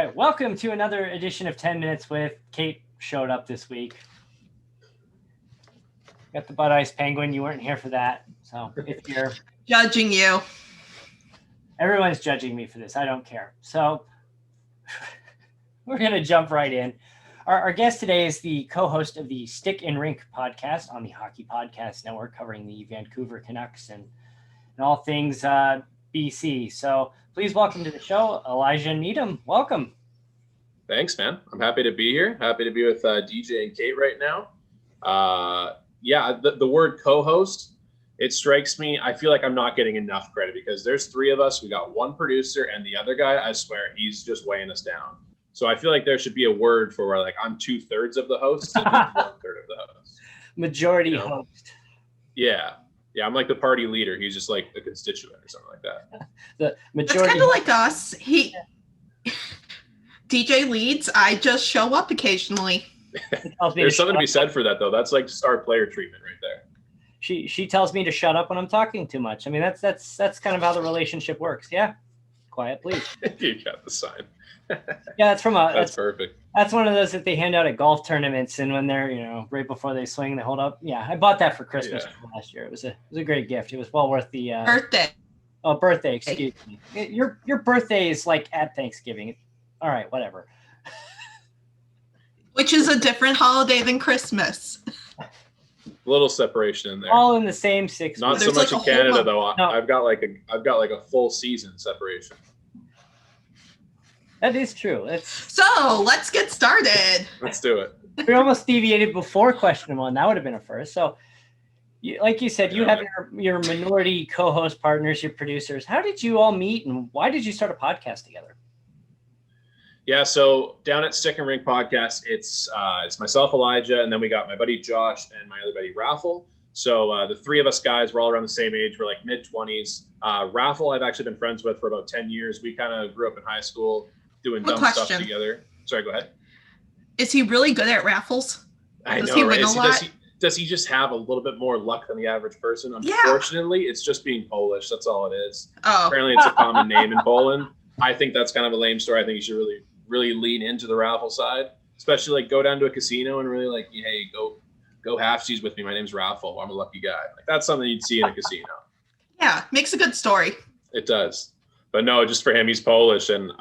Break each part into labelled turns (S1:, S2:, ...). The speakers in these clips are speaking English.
S1: right, welcome to another edition of 10 Minutes with. Kate showed up this week. Got the Bud Ice Penguin. You weren't here for that. So if you're
S2: judging you,
S1: everyone's judging me for this. I don't care. So we're going to jump right in. Our guest today is the co-host of the StickInRink Podcast on the Hockey Podcast Network, covering the Vancouver Canucks and all things BC. So please welcome to the show, Elijah Needham. Welcome.
S3: Thanks, man. I'm happy to be here. Happy to be with DJ and Kate right now. The word co-host, it strikes me. I feel like I'm not getting enough credit because there's three of us. We got one producer, and the other guy, I swear, he's just weighing us down. So I feel like there should be a word for where, like, I'm 2/3 of the host and 1/3 of the host.
S1: Majority host.
S3: Yeah. Yeah, I'm like the party leader. He's just like a constituent or something like that.
S1: The majority.
S2: It's kind of like us. DJ leads. I just show up occasionally.
S3: There's something to be said for that, though. That's like star player treatment right there.
S1: She tells me to shut up when I'm talking too much. I mean, that's kind of how the relationship works. Yeah, quiet, please.
S3: You got the sign.
S1: Yeah, that's perfect. That's one of those that they hand out at golf tournaments, and when they're right before they swing, they hold up. Yeah, I bought that for Christmas last year. It was a great gift. It was well worth the
S2: birthday.
S1: Oh, birthday. Excuse me. Your birthday is like at Thanksgiving. All right, whatever.
S2: Which is a different holiday than Christmas.
S3: A little separation in there.
S1: All in the same 6
S3: Not
S1: weeks.
S3: so much in Canada though.
S1: No.
S3: I've got like a full season separation.
S1: That is true.
S2: So let's get started.
S3: Let's do it.
S1: We almost deviated before question one. That would have been a first. So, like you said, you have your minority co-host partners, your producers. How did you all meet, and why did you start a podcast together?
S3: Yeah, so down at StickInRink Podcast, it's myself, Elijah, and then we got my buddy Josh and my other buddy Raffle. So the three of us guys, we're all around the same age. We're like mid-20s. Raffle, I've actually been friends with for about 10 years. We kind of grew up in high school doing dumb stuff together. Sorry, go ahead.
S2: Is he really good at raffles?
S3: Does he win a lot? Does he just have a little bit more luck than the average person? Unfortunately, It's just being Polish. That's all it is.
S2: Oh.
S3: Apparently, it's a common name in Poland. I think that's kind of a lame story. I think you should really lean into the raffle side, especially like go down to a casino and really like, hey, go halfsies with me. My name's Raffle. I'm a lucky guy. Like that's something you'd see in a casino.
S2: Yeah, makes a good story.
S3: It does. But no, just for him, he's Polish, and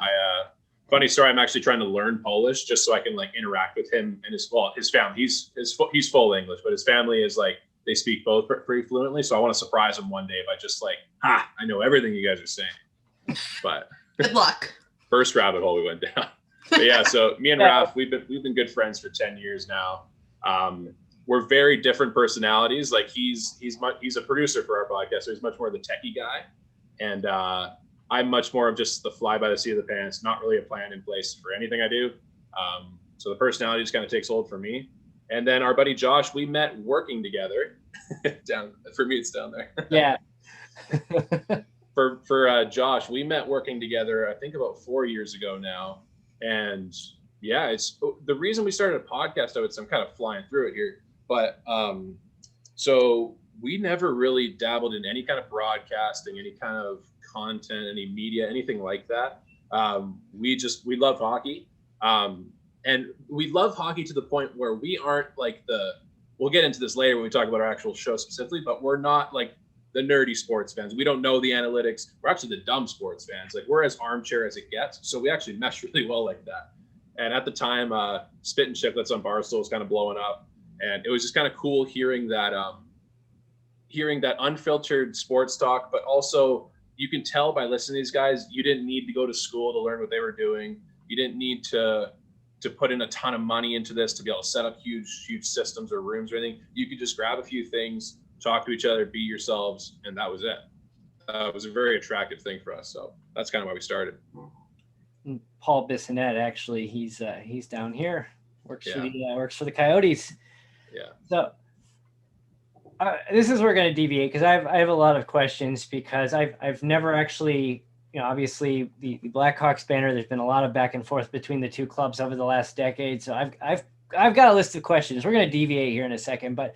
S3: funny story. I'm actually trying to learn Polish just so I can like interact with him and his family. He's full English, but his family is like they speak both pretty fluently. So I want to surprise him one day by just like, I know everything you guys are saying. But
S2: good luck.
S3: First rabbit hole we went down. But yeah, so me and Raph, we've been good friends for 10 years now. We're very different personalities. Like he's a producer for our podcast, so he's much more the techie guy, and I'm much more of just the fly by the seat of the pants, not really a plan in place for anything I do. So the personality just kind of takes hold for me. And then our buddy Josh, we met working together. For me, it's down there.
S1: Yeah.
S3: For Josh, we met working together, I think about 4 years ago now. And yeah, it's the reason we started a podcast. I'm kind of flying through it here, but so we never really dabbled in any kind of broadcasting, any kind of content, any media, anything like that. We love hockey. And we love hockey to the point where we aren't like we'll get into this later when we talk about our actual show specifically, but we're not like the nerdy sports fans. We don't know the analytics. We're actually the dumb sports fans. Like we're as armchair as it gets. So we actually mesh really well like that. And at the time, Spit and Chip that's on Barstool was kind of blowing up. And it was just kind of cool hearing that unfiltered sports talk, but also you can tell by listening to these guys, you didn't need to go to school to learn what they were doing. You didn't need to put in a ton of money into this to be able to set up huge systems or rooms or anything. You could just grab a few things, talk to each other, be yourselves, and that was it. It was a very attractive thing for us. So that's kind of why we started.
S1: Paul Bissonette, actually, he's down here, works for the Coyotes.
S3: Yeah. So
S1: this is where we're going to deviate because I have a lot of questions because I've never actually, obviously the Blackhawks banner. There's been a lot of back and forth between the two clubs over the last decade. So I've got a list of questions. We're going to deviate here in a second, but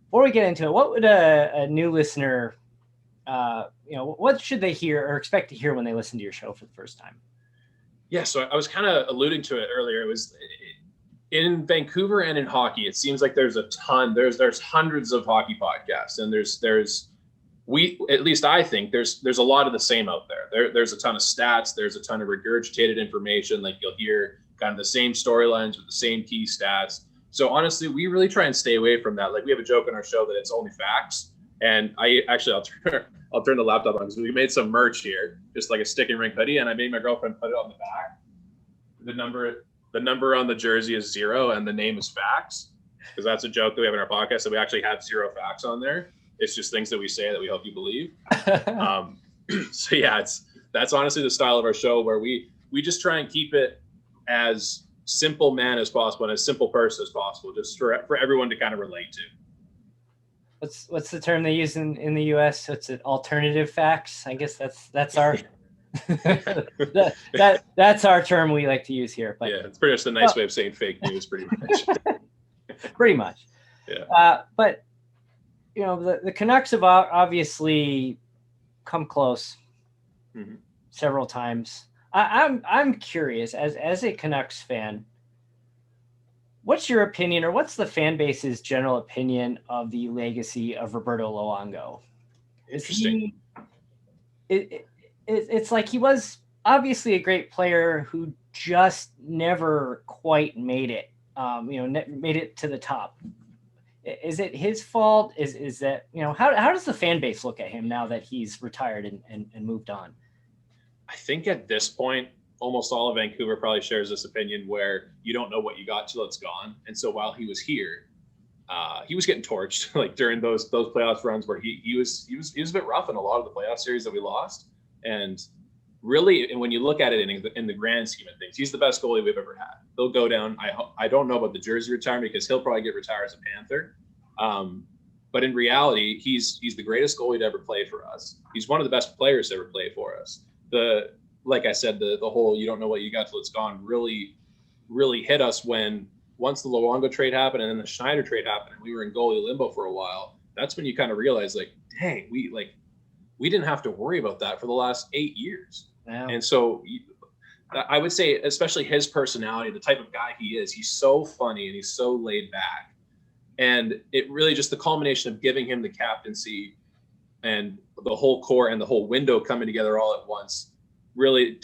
S1: before we get into it, what would a new listener, what should they hear or expect to hear when they listen to your show for the first time?
S3: Yeah, so I was kind of alluding to it earlier. It was in Vancouver and in hockey. It seems like there's a ton. There's hundreds of hockey podcasts, and at least I think there's a lot of the same out there. There's a ton of stats. There's a ton of regurgitated information. Like you'll hear kind of the same storylines with the same key stats. So honestly, we really try and stay away from that. Like we have a joke on our show that it's only facts. And I'll turn the laptop on because we made some merch here, just like a Stick and Rink hoodie, and I made my girlfriend put it on the back. The number on the jersey is 0, and the name is facts, because that's a joke that we have in our podcast, that we actually have 0 facts on there. It's just things that we say that we hope you believe. So yeah, that's honestly the style of our show, where we just try and keep it as simple man as possible and as simple person as possible, just for everyone to kind of relate to.
S1: What's the term they use in the US? It's an alternative facts. I guess that's our that's our term we like to use here. But
S3: yeah, it's pretty much the nice way of saying fake news, pretty much.
S1: Pretty much.
S3: Yeah.
S1: But you know, the Canucks have obviously come close several times. I'm curious, as a Canucks fan, what's your opinion, or what's the fan base's general opinion of the legacy of Roberto Luongo?
S3: Interesting.
S1: It's like he was obviously a great player who just never quite made it. Made it to the top. Is it his fault? Is that, how does the fan base look at him now that he's retired and moved on?
S3: I think at this point, almost all of Vancouver probably shares this opinion, where you don't know what you got till it's gone. And so while he was here, he was getting torched, like during those playoff runs where he was a bit rough in a lot of the playoff series that we lost. And really, and when you look at it in the grand scheme of things, he's the best goalie we've ever had. He'll go down. I don't know about the jersey retirement, because he'll probably get retired as a Panther. But in reality, he's the greatest goalie to ever play for us. He's one of the best players to ever play for us. Like I said, the whole you don't know what you got till it's gone really, really hit us once the Luongo trade happened and then the Schneider trade happened and we were in goalie limbo for a while. That's when you kind of realize, like, dang, we didn't have to worry about that for the last 8 years.
S1: Yeah.
S3: And so I would say, especially his personality, the type of guy he is, he's so funny and he's so laid back. And it really just the culmination of giving him the captaincy and the whole core and the whole window coming together all at once really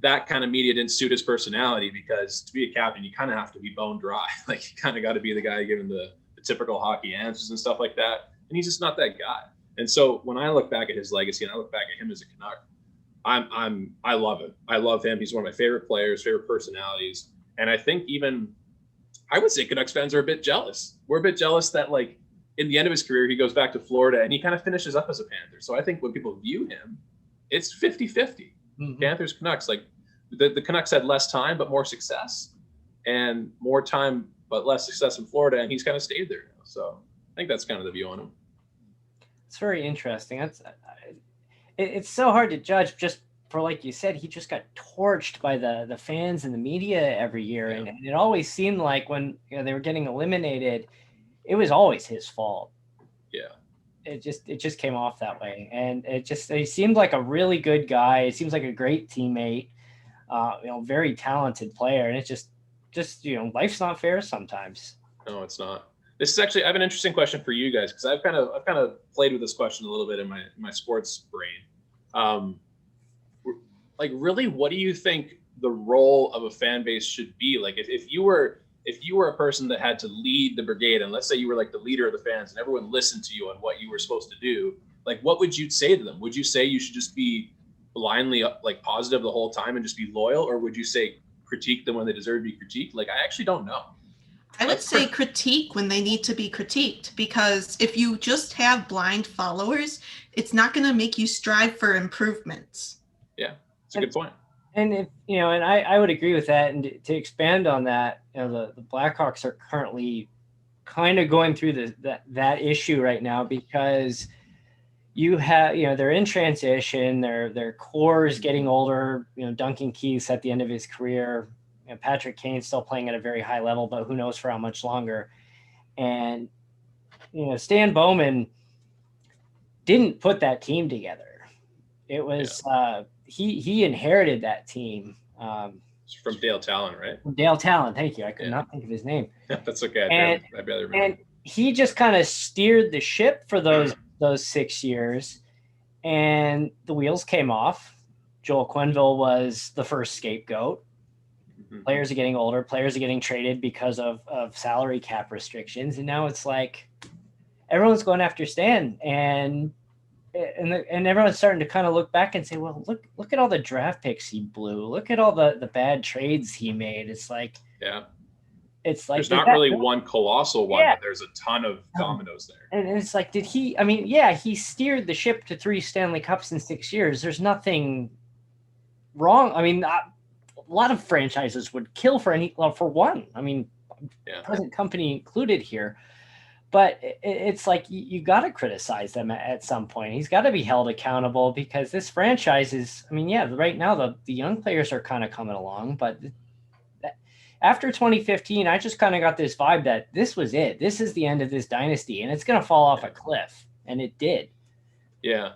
S3: that kind of media didn't suit his personality, because to be a captain, you kind of have to be bone dry. Like, you kind of got to be the guy giving the typical hockey answers and stuff like that. And he's just not that guy. And so when I look back at his legacy and I look back at him as a Canuck, I love it. I love him. He's one of my favorite players, favorite personalities. And I think I would say Canucks fans are a bit jealous. We're a bit jealous that, like, in the end of his career, he goes back to Florida and he kind of finishes up as a Panther. So I think when people view him, it's 50-50. Panthers, Canucks, like the Canucks had less time, but more success, and more time, but less success in Florida. And he's kind of stayed there now. So I think that's kind of the view on him.
S1: It's very interesting. It's so hard to judge, just for, like you said, he just got torched by the fans and the media every year.
S3: Yeah.
S1: And it always seemed like when they were getting eliminated, it was always his fault.
S3: Yeah.
S1: It just came off that way. And he seemed like a really good guy. It seems like a great teammate, very talented player. And it's just life's not fair sometimes.
S3: No, it's not. This is actually, I have an interesting question for you guys, because I've kind of played with this question a little bit in my sports brain. Like, really, what do you think the role of a fan base should be? Like, if you were a person that had to lead the brigade, and let's say you were like the leader of the fans and everyone listened to you on what you were supposed to do, like, what would you say to them? Would you say you should just be blindly, like, positive the whole time and just be loyal? Or would you say critique them when they deserve to be critiqued? Like, I actually don't know.
S2: I would say critique when they need to be critiqued, because if you just have blind followers, it's not going to make you strive for improvements.
S3: Yeah, it's a good point.
S1: And if and I would agree with that. And to expand on that, the Blackhawks are currently kind of going through that issue right now, because you have they're in transition. Their core is getting older. Duncan Keith's at the end of his career. Patrick Kane's still playing at a very high level, but who knows for how much longer. And Stan Bowman didn't put that team together. It was he inherited that team
S3: It's from Dale Talon, right?
S1: Dale Talon, thank you. I could not think of his name.
S3: That's okay. I'd rather remember.
S1: And he just kind of steered the ship for those 6 years, and the wheels came off. Joel Quenneville was the first scapegoat. Mm-hmm. Players are getting older. Players are getting traded because of salary cap restrictions, and now it's like everyone's going after Stan, and everyone's starting to kind of look back and say, well, look at all the draft picks he blew. Look at all the bad trades he made. It's like, it's like
S3: there's not really one colossal one, but there's a ton of dominoes there.
S1: And it's like, he steered the ship to 3 Stanley Cups in 6 years. There's nothing wrong. I mean, a lot of franchises would kill for one. I mean, present company included here. But it's like you got to criticize them at some point. He's got to be held accountable because this franchise is, right now the young players are kind of coming along. But after 2015, I just kind of got this vibe that this was it. This is the end of this dynasty, and it's going to fall off a cliff. And it did. Yeah.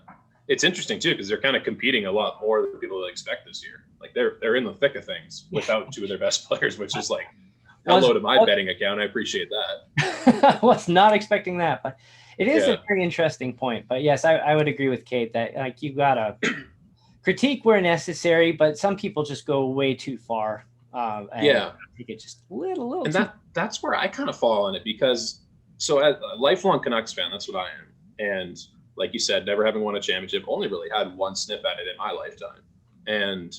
S3: It's interesting, too, because they're kind of competing a lot more than people would expect this year. Like they're in the thick of things without 2 of their best players, which is like, hello to my betting account. I appreciate that.
S1: I was not expecting that, but it is a very interesting point. But yes, I would agree with Kate that like you gotta critique where necessary, but some people just go way too far. I think it's just a little.
S3: And that's where I kind of fall on it because as a lifelong Canucks fan, that's what I am. And like you said, never having won a championship, only really had one sniff at it in my lifetime. And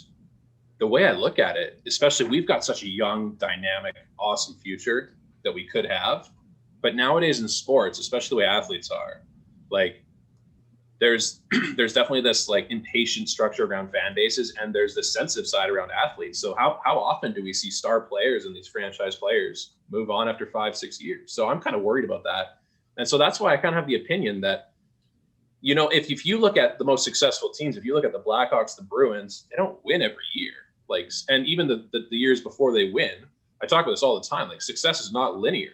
S3: the way I look at it, especially we've got such a young, dynamic, awesome future that we could have. But nowadays in sports, especially the way athletes are, like there's definitely this like impatient structure around fan bases, and there's this sensitive side around athletes. So how often do we see star players and these franchise players move on after 5-6 years? So I'm kind of worried about that. And so that's why I kind of have the opinion that, if you look at the most successful teams, if you look at the Blackhawks, the Bruins, they don't win every year. Like, and even the years before they win, I talk about this all the time. Like, success is not linear.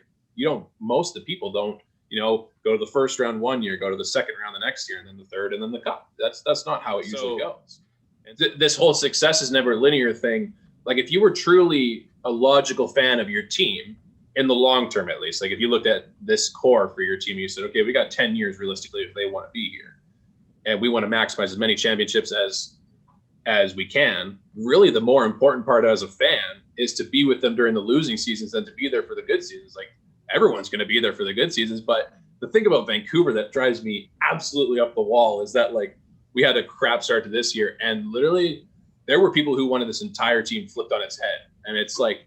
S3: Most of the people don't, go to the first round one year, go to the second round the next year, and then the third, and then the cup. That's not how it usually goes. And this whole success is never a linear thing. Like, if you were truly a logical fan of your team in the long term, at least, like if you looked at this core for your team, you said, okay, we got 10 years realistically if they want to be here, and we want to maximize as many championships as we can. Really, the more important part as a fan is to be with them during the losing seasons than to be there for the good seasons. Like, everyone's going to be there for the good seasons, but the thing about Vancouver that drives me absolutely up the wall is that like we had a crap start to this year, and literally there were people who wanted this entire team flipped on its head, and it's like,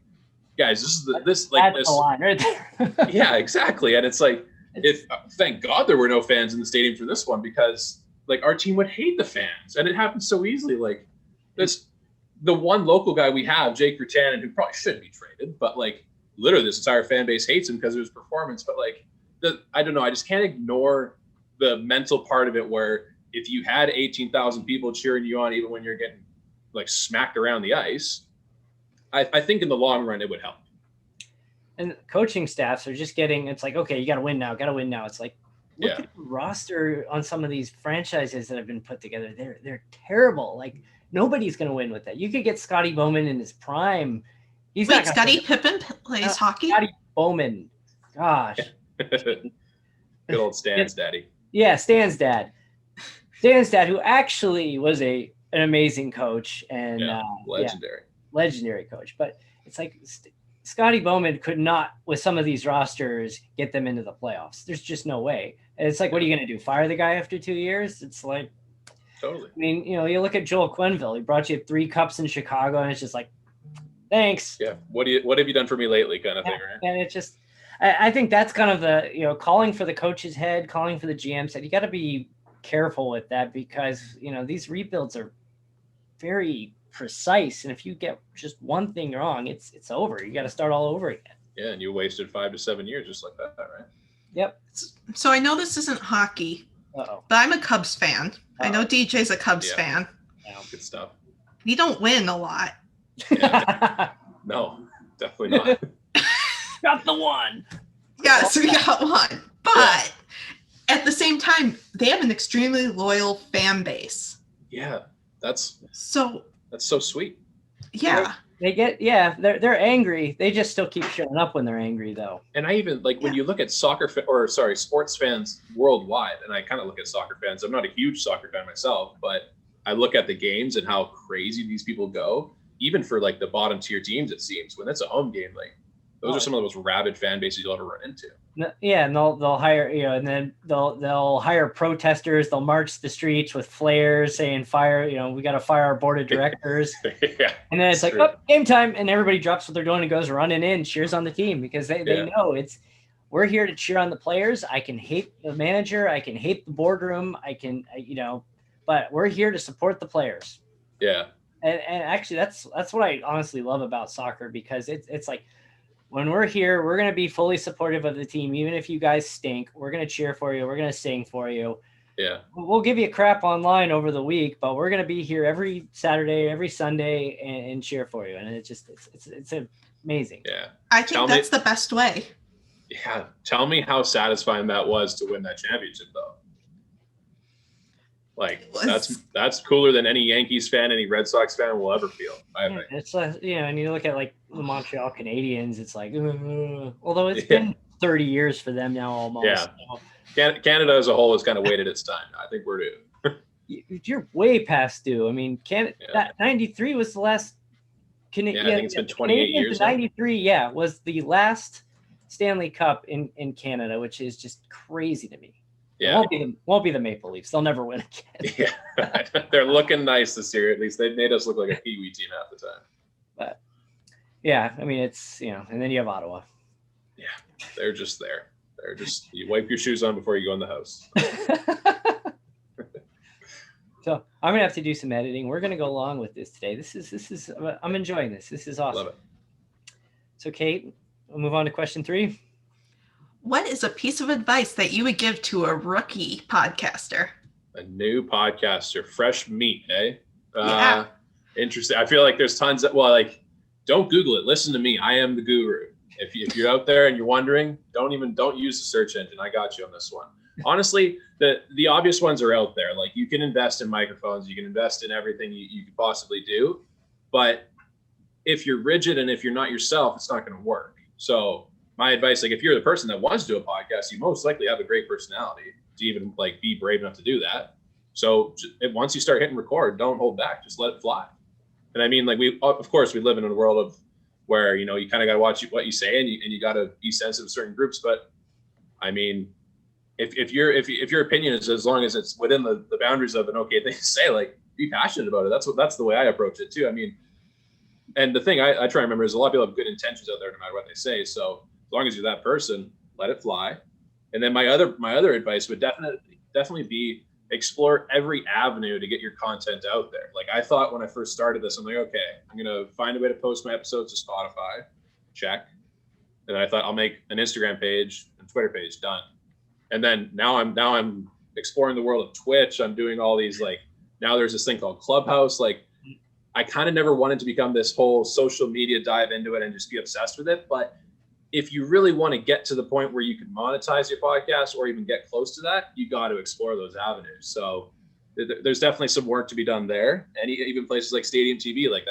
S3: guys, this
S1: the line right there.
S3: Yeah, exactly. And it's like, thank God there were no fans in the stadium for this one, because like our team would hate the fans, and it happens so easily. Like the one local guy we have, Jake Ruttanen, who probably shouldn't be traded, but like literally this entire fan base hates him because of his performance. But like, I don't know, I just can't ignore the mental part of it where if you had 18,000 people cheering you on, even when you're getting like smacked around the ice, I think in the long run it would help.
S1: And coaching staffs are just getting, it's like, okay, you got to win now. It's like, look at the roster on some of these franchises that have been put together. They're terrible. Like, nobody's going to win with that. You could get Scotty Bowman in his prime.
S2: Scotty Pippen plays hockey?
S1: Scotty Bowman. Gosh.
S3: Good old Stan's daddy.
S1: Yeah, Stan's dad. Stan's dad, who actually was an amazing coach and legendary coach. But it's like Scotty Bowman could not, with some of these rosters, get them into the playoffs. There's just no way. And it's like, what are you going to do? Fire the guy after 2 years? It's like,
S3: totally.
S1: I mean, you look at Joel Quenneville. He brought you 3 cups in Chicago, and it's just like, thanks.
S3: Yeah. What have you done for me lately, kind of thing, right?
S1: And it's just, I think that's kind of the, calling for the coach's head, calling for the GM's head. You got to be careful with that because, these rebuilds are very precise. And if you get just one thing wrong, it's over. You got to start all over again.
S3: Yeah. And you wasted 5 to 7 years just like that, right?
S1: Yep.
S2: So I know this isn't hockey, but I'm a Cubs fan. I know DJ's a Cubs fan.
S3: Yeah, good stuff.
S2: We don't win a lot.
S3: Yeah, no, definitely not.
S1: Got the one.
S2: Yes, we got one. But at the same time, they have an extremely loyal fan base.
S3: Yeah, that's so sweet.
S2: Yeah.
S1: They're angry. They just still keep showing up when they're angry, though.
S3: And I even like when you look at sports fans worldwide, and I kind of look at soccer fans. I'm not a huge soccer fan myself, but I look at the games and how crazy these people go. Even for like the bottom tier teams, it seems when it's a home game, like those are some of the most rabid fan bases you'll ever run into.
S1: Yeah, and they'll hire, and then they'll hire protesters. They'll march the streets with flares saying fire, we got to fire our board of directors.
S3: Yeah,
S1: and then it's like, oh, game time, and everybody drops what they're doing and goes running in, cheers on the team because they know we're here to cheer on the players. I can hate the manager, I can hate the boardroom, but we're here to support the players.
S3: Yeah.
S1: And actually that's what I honestly love about soccer, because it's like, when we're here, we're going to be fully supportive of the team. Even if you guys stink, we're going to cheer for you. We're going to sing for you.
S3: Yeah.
S1: We'll give you crap online over the week, but we're going to be here every Saturday, every Sunday and cheer for you. And it's amazing.
S3: Yeah.
S2: I think that's the best way.
S3: Yeah. Tell me how satisfying that was to win that championship, though. Like that's cooler than any Yankees fan, any Red Sox fan will ever feel. I think.
S1: It's and you look at like the Montreal Canadiens, it's like, although it's been 30 years for them now almost.
S3: Yeah. Canada as a whole has kind of waited its time. I think we're due.
S1: You're way past due. I mean, that 93 was the last.
S3: I think it's been 28 years.
S1: 93, was the last Stanley Cup in Canada, which is just crazy to me.
S3: Yeah,
S1: won't be the Maple Leafs. They'll never win again.
S3: Yeah, they're looking nice this year. At least they made us look like a Pee-wee team half the time.
S1: But yeah, I mean it's and then you have Ottawa.
S3: Yeah, they're just there. They're just you wipe your shoes on before you go in the house.
S1: So I'm gonna have to do some editing. We're gonna go along with this today. This is I'm enjoying this. This is awesome.
S3: Love it.
S1: So Kate, we'll move on to question 3.
S2: What is a piece of advice that you would give to a rookie podcaster?
S3: A new podcaster, fresh meat, eh?
S2: Yeah.
S3: Interesting. I feel like there's tons of, don't Google it. Listen to me. I am the guru. If you're out there and you're wondering, don't use the search engine. I got you on this one. Honestly, the obvious ones are out there. Like you can invest in microphones, you can invest in everything you could possibly do. But if you're rigid and if you're not yourself, it's not going to work. So my advice, like if you're the person that wants to do a podcast, you most likely have a great personality to even be brave enough to do that. So once you start hitting record, don't hold back, just let it fly. And I mean, like of course we live in a world of where, you kind of got to watch what you say and you got to be sensitive to certain groups. But I mean, if your opinion is, as long as it's within the boundaries of an okay thing to say, like be passionate about it. That's the way I approach it too. I mean, and the thing I try to remember is a lot of people have good intentions out there no matter what they say. So as long as you're that person, let it fly. And then my other advice would definitely be explore every avenue to get your content out there. Like I thought when I first started this, I'm like, okay, I'm going to find a way to post my episodes to Spotify. Check. And I thought I'll make an Instagram page and Twitter page, done. And then now I'm exploring the world of Twitch. I'm doing all these, now there's this thing called Clubhouse. Like I kind of never wanted to become this whole social media dive into it and just be obsessed with it. But if you really want to get to the point where you can monetize your podcast or even get close to that, you got to explore those avenues. So there's definitely some work to be done there. And even places like Stadium TV, like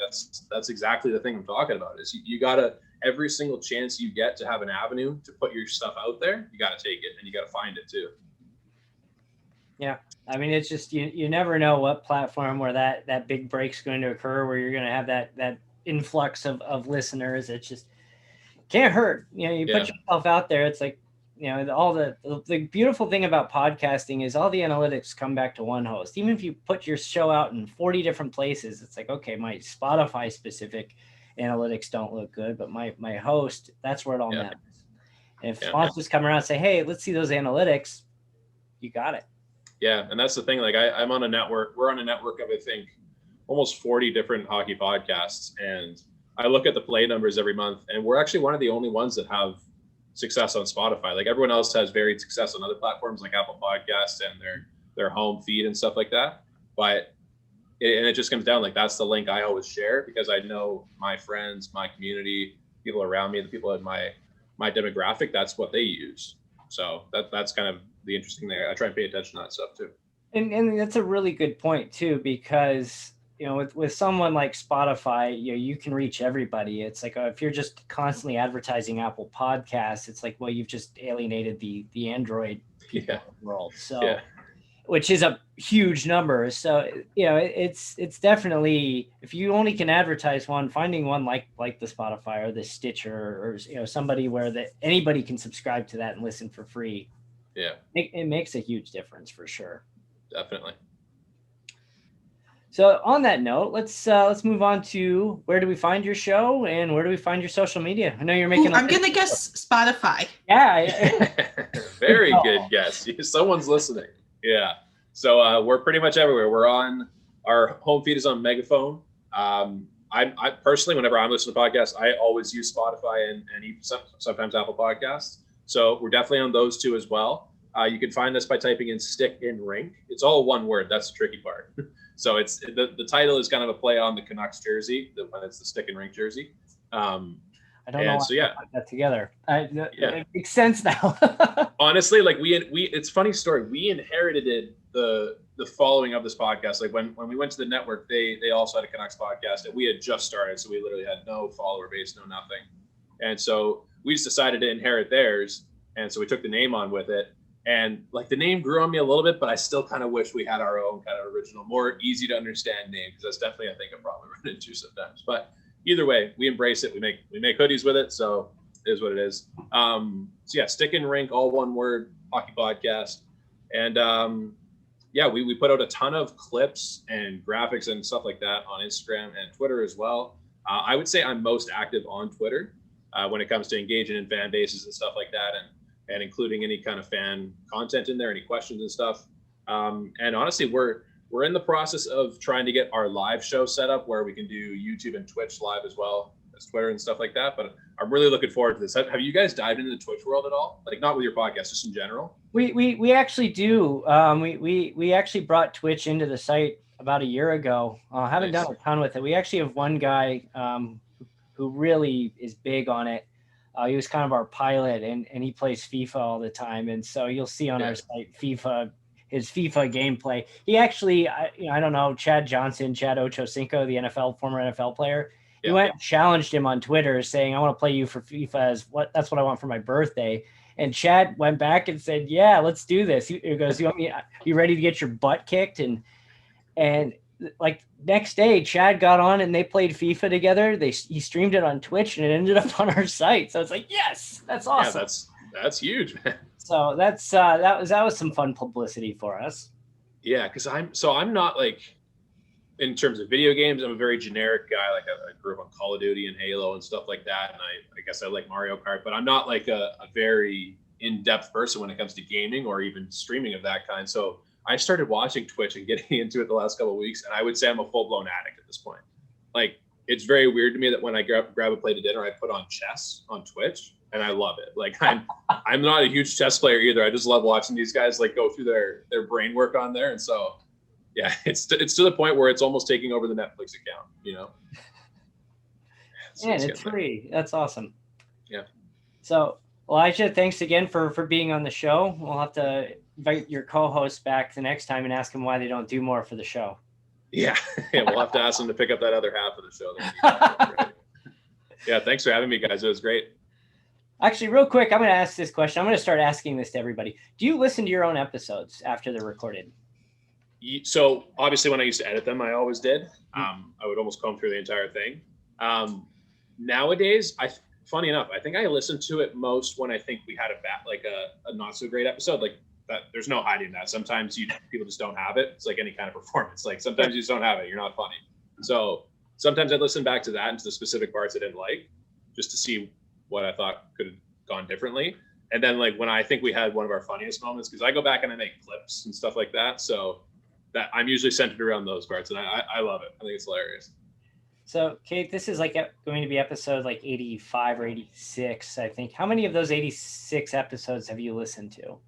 S3: that's exactly the thing I'm talking about is you got to, every single chance you get to have an avenue to put your stuff out there, you got to take it and you got to find it too.
S1: Yeah. I mean, it's just, you never know what platform where that big break's going to occur, where you're going to have that influx of listeners. It's just, can't hurt. You put yourself out there. It's like, all the beautiful thing about podcasting is all the analytics come back to one host. Even if you put your show out in 40 different places, it's like, okay, my Spotify specific analytics don't look good, but my host, that's where it all matters. And if sponsors come around and say, hey, let's see those analytics, you got it. Yeah.
S3: And that's the thing. Like I'm on a network. We're on a network of, I think, almost 40 different hockey podcasts. And I look at the play numbers every month, and we're actually one of the only ones that have success on Spotify. Like everyone else has varied success on other platforms like Apple Podcasts and their home feed and stuff like that. But it just comes down, like that's the link I always share because I know my friends, my community, people around me, the people in my demographic, that's what they use. So that's kind of the interesting thing. I try and pay attention to that stuff too.
S1: And that's a really good point too, because with someone like Spotify, you can reach everybody. It's like if you're just constantly advertising Apple Podcasts, it's like, well, you've just alienated the Android people world. So, which is a huge number. So, it's definitely, if you only can advertise one, finding one like the Spotify or the Stitcher or somebody where that anybody can subscribe to that and listen for free.
S3: Yeah,
S1: it makes a huge difference for sure.
S3: Definitely.
S1: So on that note, let's move on to where do we find your show and where do we find your social media? I know you're making.
S2: I'm gonna guess Spotify.
S1: Yeah.
S3: Very good guess. Someone's listening. Yeah. So we're pretty much everywhere. We're on, our home feed is on Megaphone. I personally, whenever I'm listening to podcasts, I always use Spotify and sometimes Apple Podcasts. So we're definitely on those two as well. You can find us by typing in StickInRink. It's all one word. That's the tricky part. So it's the title is kind of a play on the Canucks jersey, when it's the StickInRink jersey.
S1: I don't know.
S3: So
S1: put that together. It makes sense now.
S3: Honestly, like we it's a funny story. We inherited the following of this podcast. Like when we went to the network, they also had a Canucks podcast, and we had just started, so we literally had no follower base, no nothing. And so we just decided to inherit theirs, and so we took the name on with it. And like the name grew on me a little bit, but I still kind of wish we had our own kind of original, more easy to understand name, because that's definitely, I think, a problem we run into sometimes. But either way, we embrace it. We make hoodies with it, so it is what it is. So yeah, StickInRink, all one word, hockey podcast. And we put out a ton of clips and graphics and stuff like that on Instagram and Twitter as well. I would say I'm most active on Twitter when it comes to engaging in fan bases and stuff like that, and including any kind of fan content in there, any questions and stuff. And honestly, we're in the process of trying to get our live show set up where we can do YouTube and Twitch live as well as Twitter and stuff like that. But I'm really looking forward to this. Have you guys dived into the Twitch world at all? Like, not with your podcast, just in general?
S1: We actually do. We actually brought Twitch into the site about a year ago. Haven't done a ton with it. We actually have one guy who really is big on it. He was kind of our pilot, and he plays FIFA all the time. And so you'll see on our site his FIFA gameplay. He actually, I don't know, Chad Ochocinco, the former NFL player. He went and challenged him on Twitter saying, I want to play you for FIFA that's what I want for my birthday. And Chad went back and said, yeah, let's do this. He goes, you ready to get your butt kicked? And like next day, Chad got on and they played FIFA together. He streamed it on Twitch and it ended up on our site. So it's like, yes, that's awesome.
S3: Yeah, that's huge, man.
S1: So that was some fun publicity for us.
S3: Yeah, because I'm not like, in terms of video games, I'm a very generic guy. Like I grew up on Call of Duty and Halo and stuff like that, and I guess I like Mario Kart, but I'm not like a very in-depth person when it comes to gaming or even streaming of that kind. So I started watching Twitch and getting into it the last couple of weeks, and I would say I'm a full-blown addict at this point. Like, it's very weird to me that when I grab a plate of dinner, I put on chess on Twitch, and I love it. Like, I'm not a huge chess player either. I just love watching these guys like go through their brain work on there, and so yeah, it's to the point where it's almost taking over the Netflix account. So
S1: and it's free. That's awesome.
S3: Yeah. So
S1: Elijah, thanks again for being on the show. We'll have to invite your co-host back the next time and ask them why they don't do more for the show.
S3: Yeah, we'll have to ask them to pick up that other half of the show. Yeah, thanks for having me, guys. It was great.
S1: Actually, real quick, I'm going to ask this question. I'm going to start asking this to everybody. Do you listen to your own episodes after they're recorded?
S3: So obviously when I used to edit them, I always did. I would almost comb through the entire thing. Nowadays, funny enough, I think I listen to it most when I think we had a not so great episode. Like that, there's no hiding that. Sometimes people just don't have it. It's like any kind of performance. Like sometimes you just don't have it. You're not funny. So sometimes I listen back to that and to the specific parts I didn't like, just to see what I thought could have gone differently. And then like when I think we had one of our funniest moments, because I go back and I make clips and stuff like that. So that I'm usually centered around those parts, and I love it. I think it's hilarious.
S1: So, Kate, this is like going to be episode like 85 or 86, I think. How many of those 86 episodes have you listened to?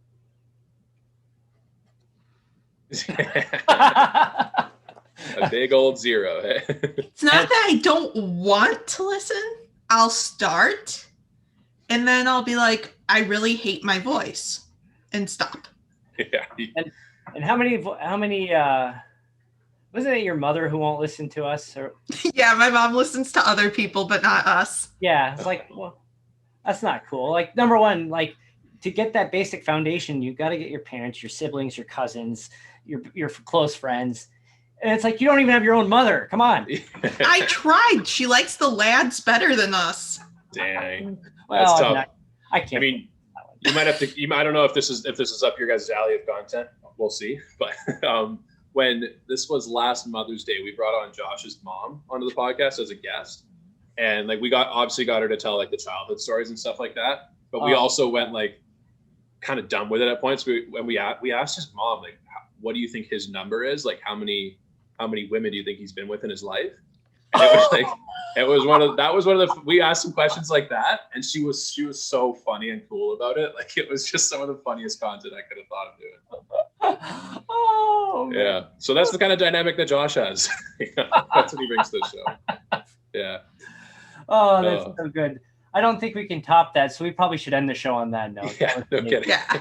S3: A big old zero.
S2: It's not that I don't want to listen. I'll start, and then I'll be like, I really hate my voice, and stop.
S3: Yeah.
S1: And how many Wasn't it your mother who won't listen to us? Or
S2: Yeah, my mom listens to other people, but not us.
S1: yeah, it's like, well, that's not cool. Like, number one, like, to get that basic foundation, you got to get your parents, your siblings, your cousins, your close friends. And it's like, you don't even have your own mother. Come on.
S2: I tried. She likes the lads better than us.
S3: Dang,
S1: Well,
S3: that's tough.
S1: I can't.
S3: I mean, you might have to. I don't know if this is up your guys' alley of content. We'll see. But when this was last Mother's Day, we brought on Josh's mom onto the podcast as a guest, and like we obviously got her to tell like the childhood stories and stuff like that. But we also went like kind of dumb with it at points. We asked his mom like, what do you think his number is? Like how many women do you think he's been with in his life? And it was like. That was one of the, we asked some questions like that, and she was so funny and cool about it. Like it was just some of the funniest content I could have thought of doing.
S1: Oh, man.
S3: Yeah. So that's the kind of dynamic that Josh has. That's what he brings to the show. Yeah.
S1: Oh, that's so good. I don't think we can top that, so we probably should end the show on that note.
S3: Yeah, no kidding.
S2: Yeah.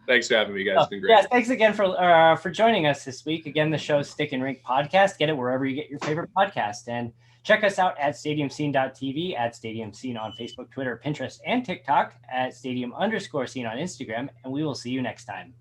S3: Thanks for having me, guys. It's been great.
S1: Yes, thanks again for joining us this week. Again, the show is Stick and Rink Podcast. Get it wherever you get your favorite podcast. And check us out at stadiumscene.tv, at Stadium Scene on Facebook, Twitter, Pinterest, and TikTok, at Stadium_Scene on Instagram. And we will see you next time.